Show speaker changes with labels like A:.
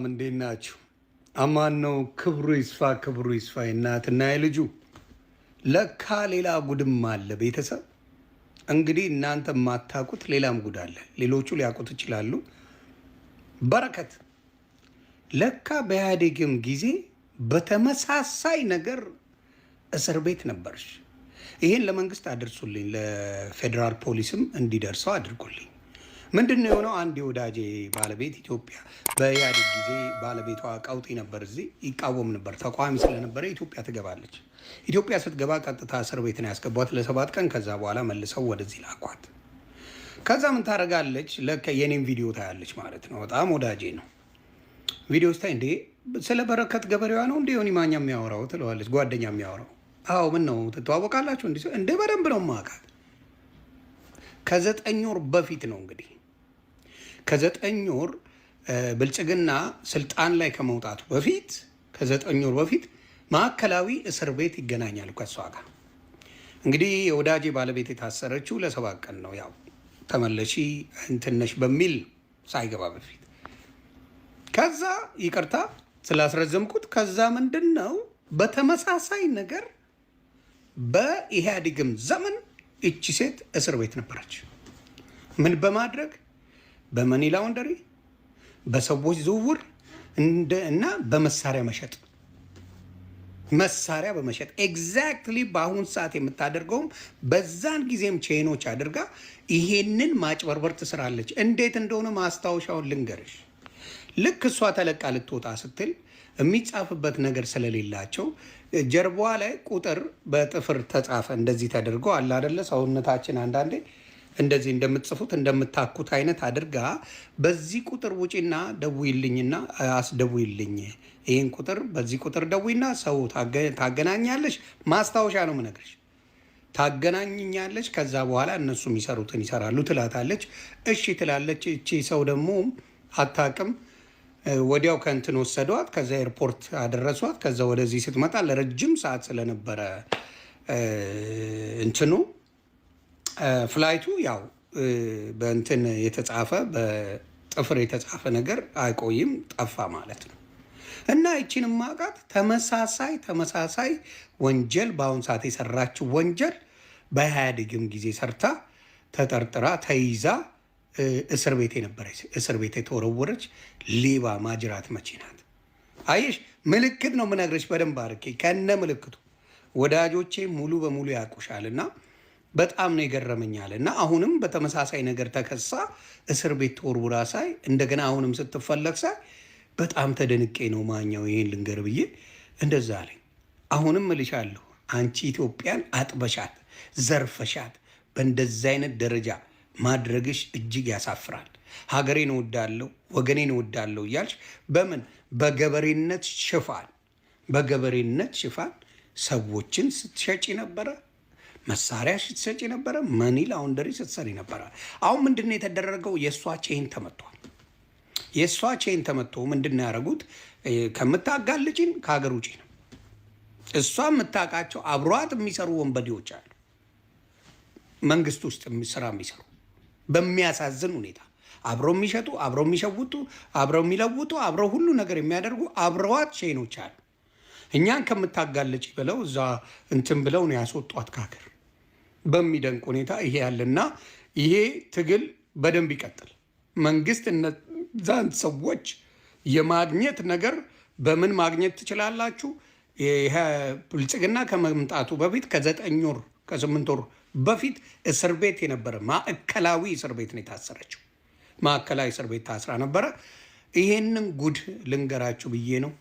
A: እንዴት ናችሁ? አማን ነው። ክብሩ ይስፋ እናትና የልጁ ለካ ሌላ ጉድም አለ። ቤተሰብ እንግዲህ እናንተ የማታውቁት ሌላም ጉድ አለ። ሌሎቹ ሊያውቁት ይችላሉ። በረከት ለካ በኢህአዴግም ጊዜ በተመሳሳይ ነገር እስር ቤት ነበርሽ። ይሄን ለመንግስት አድርሱልኝ፣ ለፌዴራል ፖሊስም እንዲደርሰው አድርጉልኝ። ምንድን ነው የሆነው? አንድ የወዳጄ ባለቤት ኢትዮጵያ በኢህአዴግ ጊዜ ባለቤቷ ቀውጢ ነበር፣ እዚህ ይቃወም ነበር፣ ተቃዋሚ ስለነበረ ኢትዮጵያ ትገባለች። ኢትዮጵያ ስትገባ ቀጥታ እስር ቤት ነው ያስገቧት ለ7 ቀን። ከዛ በኋላ መልሰው ወደዚህ ላኳት። ከዛ ምን ታደርጋለች? ለካ የኔም ቪዲዮ ታያለች ማለት ነው። በጣም ወዳጄ ነው። ቪዲዮ ስታይ እንዴ ስለ በረከት ገበሬዋ ነው እንዴ ዮኒ ማኛ የሚያወራው ትለዋለች። ጓደኛ የሚያወራው አዎ፣ ምን ነው ትተዋወቃላችሁ እንዴ? በደንብ ነው የማውቃት። ከ9 ወር በፊት ነው እንግዲህ ከ9 ወር ብልጽግና ስልጣን ላይ ከመውጣቱ በፊት ከ9 ወር በፊት ማዕከላዊ እስር ቤት ይገናኛል ከሷ ጋር። እንግዲህ የወዳጄ ባለቤት የታሰረችው ለ7 ቀን ነው። ያው ተመለሺ እንትነሽ በሚል ሳይገባ በፊት ከዛ ይቅርታ ስላስረዘምኩት። ከዛ ምንድን ነው በተመሳሳይ ነገር በኢህአዴግም ዘመን እቺ ሴት እስር ቤት ነበረች። ምን በማድረግ በመኒ ላውንደሪ፣ በሰዎች ዝውውር እና በመሳሪያ በመሸጥ ኤግዛክትሊ በአሁን ሰዓት የምታደርገውም በዛን ጊዜም ቼኖች አድርጋ ይሄንን ማጭበርበር ትስራለች። እንዴት እንደሆነ ማስታወሻውን ልንገርሽ። ልክ እሷ ተለቃ ልትወጣ ስትል የሚጻፍበት ነገር ስለሌላቸው ጀርባዋ ላይ ቁጥር በጥፍር ተጻፈ። እንደዚህ ተደርጎ አለ አይደለ? ሰውነታችን አንዳንዴ እንደዚህ እንደምትጽፉት እንደምታኩት አይነት አድርጋ በዚህ ቁጥር ውጪና ደውይልኝና አስደውይልኝ፣ ይህን ቁጥር በዚህ ቁጥር ደውይና ሰው ታገናኛለች። ማስታወሻ ነው የምነግርሽ። ታገናኝኛለች። ከዛ በኋላ እነሱ የሚሰሩትን ይሰራሉ ትላታለች። እሺ ትላለች። እቺ ሰው ደግሞ አታቅም። ወዲያው ከእንትን ወሰዷት። ከዛ ኤርፖርት አደረሷት። ከዛ ወደዚህ ስትመጣ ለረጅም ሰዓት ስለነበረ እንትኑ ፍላይቱ ያው በእንትን የተጻፈ በጥፍር የተጻፈ ነገር አይቆይም፣ ጠፋ ማለት ነው። እና ይችን ማቃት ተመሳሳይ ወንጀል በአሁን ሰዓት የሰራችው ወንጀል በኢህአዴግም ጊዜ ሰርታ ተጠርጥራ ተይዛ እስር ቤት የነበረች እስር ቤት የተወረወረች ሌባ ማጅራት መቼ ናት? አየሽ፣ ምልክት ነው የምነግርሽ በደንብ አድርጌ ከነ ምልክቱ። ወዳጆቼ ሙሉ በሙሉ ያውቁሻል። እና በጣም ነው የገረመኛል። እና አሁንም በተመሳሳይ ነገር ተከሳ እስር ቤት ተወርውራ ሳይ እንደገና አሁንም ስትፈለግ ሳይ በጣም ተደንቄ ነው ማኛው ይሄን ልንገር ብዬ እንደዛ አለኝ። አሁንም እልሻለሁ አንቺ ኢትዮጵያን አጥበሻት ዘርፈሻት በእንደዛ አይነት ደረጃ ማድረግሽ እጅግ ያሳፍራል። ሀገሬን እወዳለሁ ወገኔን እወዳለሁ እያልሽ በምን በገበሬነት ሽፋን ሰዎችን ስትሸጪ ነበረ፣ መሳሪያ ስትሸጪ ነበረ፣ መኒ ላውንደሪ ስትሰሪ ነበረ። አሁን ምንድነው የተደረገው? የእሷ ቼን ተመቷል። የእሷ ቼን ተመቶ ምንድነው ያደረጉት? ከምታጋልጭን ከሀገር ውጪ ነው። እሷ የምታውቃቸው አብሯት የሚሰሩ ወንበዴዎች አሉ፣ መንግስት ውስጥ ስራ የሚሰሩ በሚያሳዝን ሁኔታ አብረው የሚሸጡ አብረው የሚሸውጡ አብረው የሚለውጡ አብረው ሁሉ ነገር የሚያደርጉ አብረዋት ቼኖች አሉ። እኛን ከምታጋለጭ ብለው እዛ እንትን ብለው ነው ያስወጧት ከሀገር። በሚደንቅ ሁኔታ ይሄ ያለና ይሄ ትግል በደንብ ይቀጥል። መንግስት እነዛን ሰዎች የማግኘት ነገር በምን ማግኘት ትችላላችሁ? ብልጽግና ከመምጣቱ በፊት ከ9 ወር ከ8 ወር በፊት እስር ቤት የነበረ ማዕከላዊ እስር ቤት ነው የታሰረችው። ማዕከላዊ እስር ቤት ታስራ ነበረ። ይሄንን ጉድ ልንገራችሁ ብዬ ነው።